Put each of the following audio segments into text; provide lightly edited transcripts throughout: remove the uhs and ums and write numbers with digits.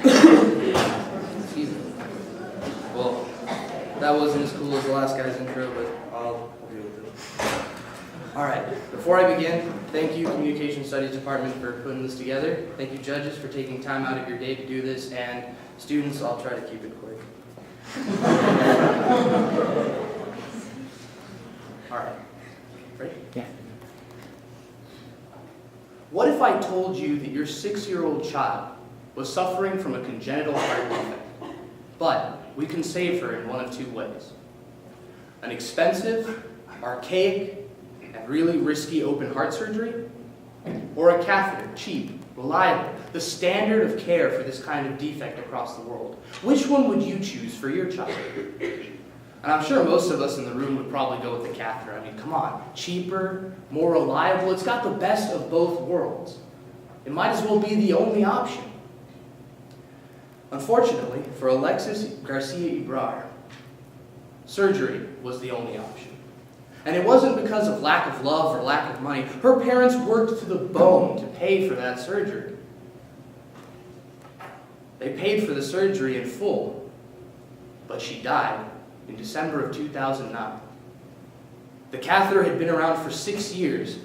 Excuse me. Well, that wasn't as cool as the last guy's intro, but I'll deal with it. Alright, before I begin, thank you Communication Studies Department for putting this together. Thank you judges for taking time out of your day to do this, and students, I'll try to keep it quick. Alright, ready? Yeah. What if I told you that your 6-year-old child was suffering from a congenital heart defect, but we can save her in one of two ways? An expensive, archaic, and really risky open heart surgery, or a catheter, cheap, reliable, the standard of care for this kind of defect across the world? Which one would you choose for your child? And I'm sure most of us in the room would probably go with the catheter. I mean, come on, cheaper, more reliable, it's got the best of both worlds. It might as well be the only option. Unfortunately, for Alexis Garcia Ibrar, surgery was the only option. And it wasn't because of lack of love or lack of money. Her parents worked to the bone to pay for that surgery. They paid for the surgery in full, but she died in December of 2009. The catheter had been around for 6 years,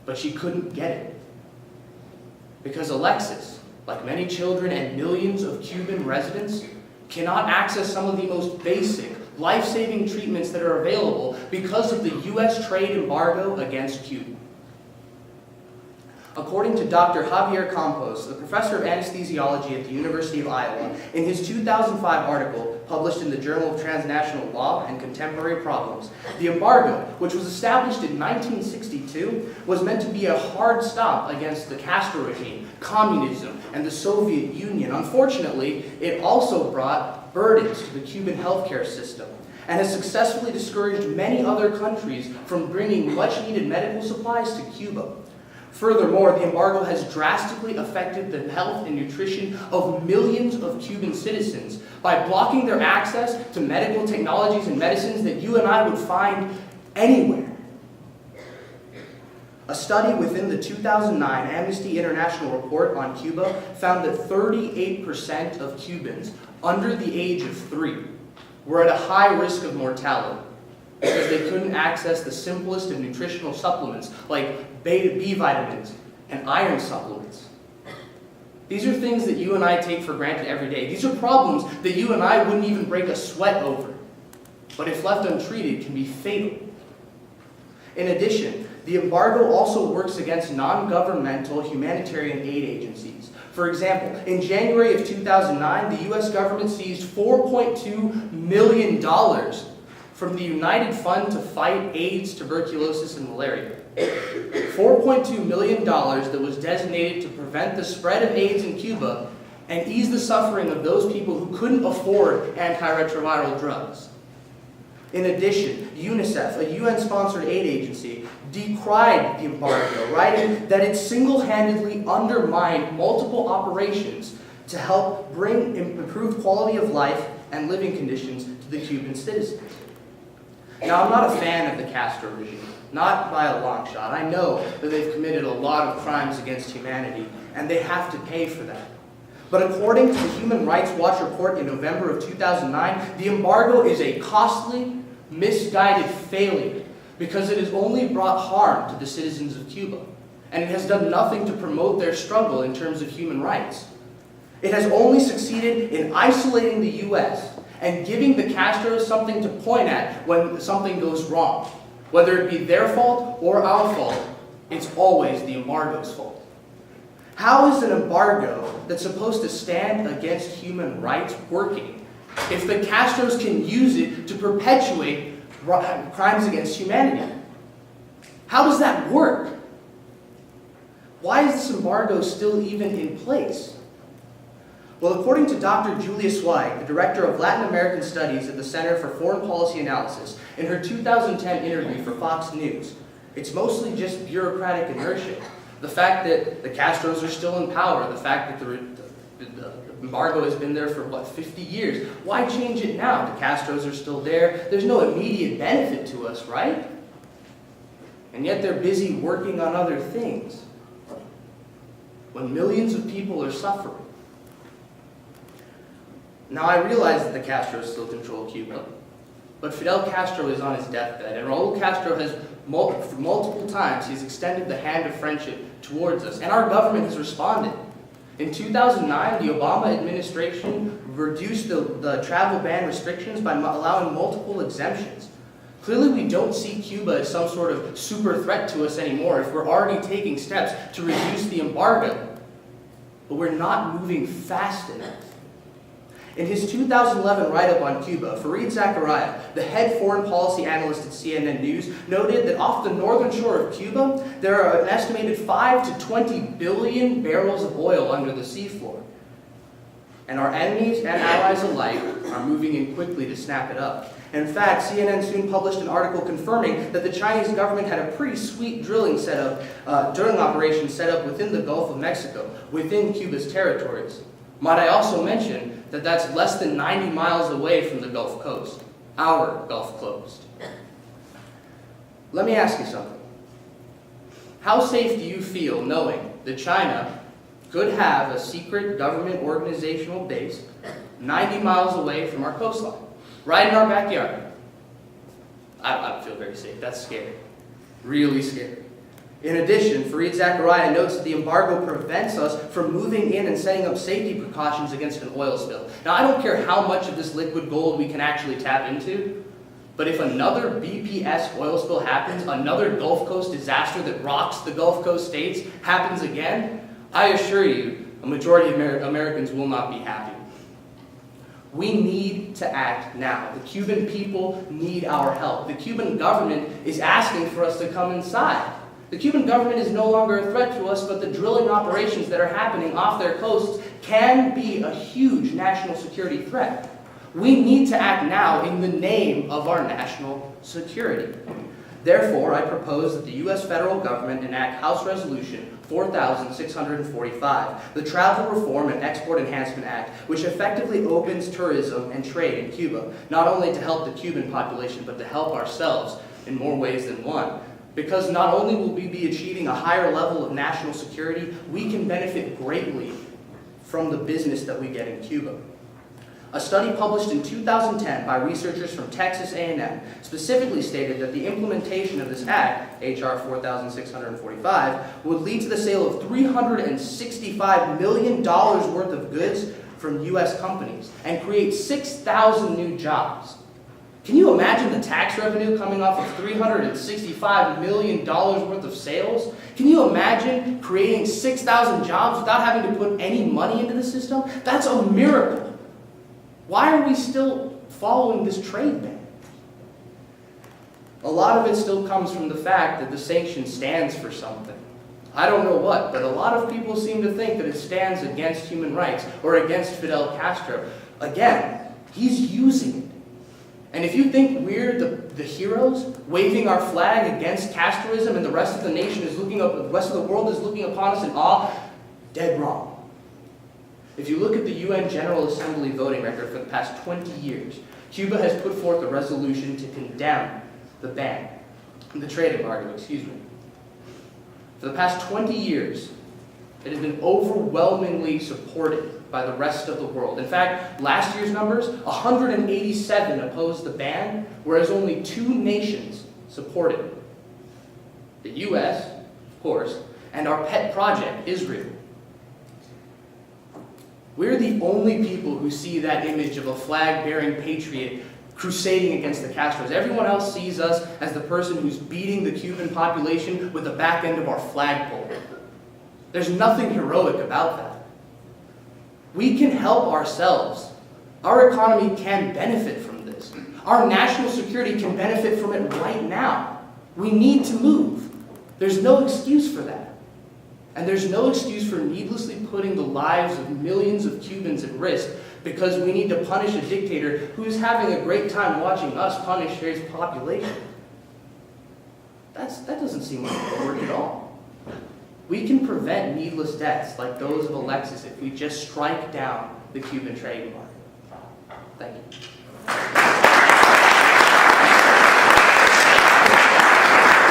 but she couldn't get it. Because Alexis, like many children and millions of Cuban residents, cannot access some of the most basic, life-saving treatments that are available because of the U.S. trade embargo against Cuba. According to Dr. Javier Campos, the professor of anesthesiology at the University of Iowa, in his 2005 article published in the Journal of Transnational Law and Contemporary Problems, the embargo, which was established in 1962, was meant to be a hard stop against the Castro regime, communism, and the Soviet Union. Unfortunately, it also brought burdens to the Cuban healthcare system and has successfully discouraged many other countries from bringing much-needed medical supplies to Cuba. Furthermore, the embargo has drastically affected the health and nutrition of millions of Cuban citizens by blocking their access to medical technologies and medicines that you and I would find anywhere. A study within the 2009 Amnesty International report on Cuba found that 38% of Cubans under the age of 3 were at a high risk of mortality because they couldn't access the simplest of nutritional supplements like B vitamins and iron supplements. These are things that you and I take for granted every day. These are problems that you and I wouldn't even break a sweat over, but if left untreated can be fatal. In addition, the embargo also works against non-governmental humanitarian aid agencies. For example, in January of 2009, the U.S. government seized $4.2 million from the United Fund to Fight AIDS, Tuberculosis, and Malaria. $4.2 million that was designated to prevent the spread of AIDS in Cuba and ease the suffering of those people who couldn't afford antiretroviral drugs. In addition, UNICEF, a UN-sponsored aid agency, decried the embargo, writing that it single-handedly undermined multiple operations to help bring improved quality of life and living conditions to the Cuban citizens. Now, I'm not a fan of the Castro regime, not by a long shot. I know that they've committed a lot of crimes against humanity, and they have to pay for that. But according to the Human Rights Watch report in November of 2009, the embargo is a costly, misguided failure because it has only brought harm to the citizens of Cuba, and it has done nothing to promote their struggle in terms of human rights. It has only succeeded in isolating the U.S., and giving the Castros something to point at when something goes wrong. Whether it be their fault or our fault, it's always the embargo's fault. How is an embargo that's supposed to stand against human rights working if the Castros can use it to perpetuate crimes against humanity? How does that work? Why is this embargo still even in place? Well, according to Dr. Julia Zweig, the director of Latin American Studies at the Center for Foreign Policy Analysis, in her 2010 interview for Fox News, it's mostly just bureaucratic inertia. The fact that the Castros are still in power, the fact that the embargo has been there for, 50 years. Why change it now? The Castros are still there. There's no immediate benefit to us, right? And yet they're busy working on other things when millions of people are suffering. Now, I realize that the Castros still control Cuba, but Fidel Castro is on his deathbed, and Raul Castro has multiple times he's extended the hand of friendship towards us, and our government has responded. In 2009, the Obama administration reduced the travel ban restrictions by allowing multiple exemptions. Clearly, we don't see Cuba as some sort of super threat to us anymore if we're already taking steps to reduce the embargo. But we're not moving fast enough. In his 2011 write-up on Cuba, Fareed Zakaria, the head foreign policy analyst at CNN News, noted that off the northern shore of Cuba, there are an estimated 5 to 20 billion barrels of oil under the seafloor. And our enemies and allies alike are moving in quickly to snap it up. In fact, CNN soon published an article confirming that the Chinese government had a pretty sweet drilling operation set up within the Gulf of Mexico, within Cuba's territories. Might I also mention that that's less than 90 miles away from the Gulf Coast, our Gulf Coast. Let me ask you something. How safe do you feel knowing that China could have a secret government organizational base 90 miles away from our coastline, right in our backyard? I don't feel very safe. That's scary. Really scary. In addition, Fareed Zakaria notes that the embargo prevents us from moving in and setting up safety precautions against an oil spill. Now, I don't care how much of this liquid gold we can actually tap into, but if another BP-esque oil spill happens, another Gulf Coast disaster that rocks the Gulf Coast states happens again, I assure you, a majority of Americans will not be happy. We need to act now. The Cuban people need our help. The Cuban government is asking for us to come inside. The Cuban government is no longer a threat to us, but the drilling operations that are happening off their coasts can be a huge national security threat. We need to act now in the name of our national security. Therefore, I propose that the U.S. federal government enact House Resolution 4645, the Travel Reform and Export Enhancement Act, which effectively opens tourism and trade in Cuba, not only to help the Cuban population, but to help ourselves in more ways than one. Because not only will we be achieving a higher level of national security, we can benefit greatly from the business that we get in Cuba. A study published in 2010 by researchers from Texas A&M specifically stated that the implementation of this act, H.R. 4645, would lead to the sale of $365 million worth of goods from U.S. companies and create 6,000 new jobs. Can you imagine the tax revenue coming off of $365 million worth of sales? Can you imagine creating 6,000 jobs without having to put any money into the system? That's a miracle. Why are we still following this trade ban? A lot of it still comes from the fact that the sanction stands for something. I don't know what, but a lot of people seem to think that it stands against human rights or against Fidel Castro. Again, he's using it. And if you think we're the heroes waving our flag against Castroism and the rest of the nation is looking up, the rest of the world is looking upon us in awe, dead wrong. If you look at the UN General Assembly voting record for the past 20 years, Cuba has put forth a resolution to condemn the ban, the trade embargo, For the past 20 years, it has been overwhelmingly supported by the rest of the world. In fact, last year's numbers, 187 opposed the ban, whereas only 2 nations supported it. The US, of course, and our pet project, Israel. We're the only people who see that image of a flag-bearing patriot crusading against the Castros. Everyone else sees us as the person who's beating the Cuban population with the back end of our flagpole. There's nothing heroic about that. We can help ourselves. Our economy can benefit from this. Our national security can benefit from it right now. We need to move. There's no excuse for that. And there's no excuse for needlessly putting the lives of millions of Cubans at risk because we need to punish a dictator who's having a great time watching us punish his population. That doesn't seem like it would work at all. We can prevent needless deaths like those of Alexis if we just strike down the Cuban trade embargo. Thank you.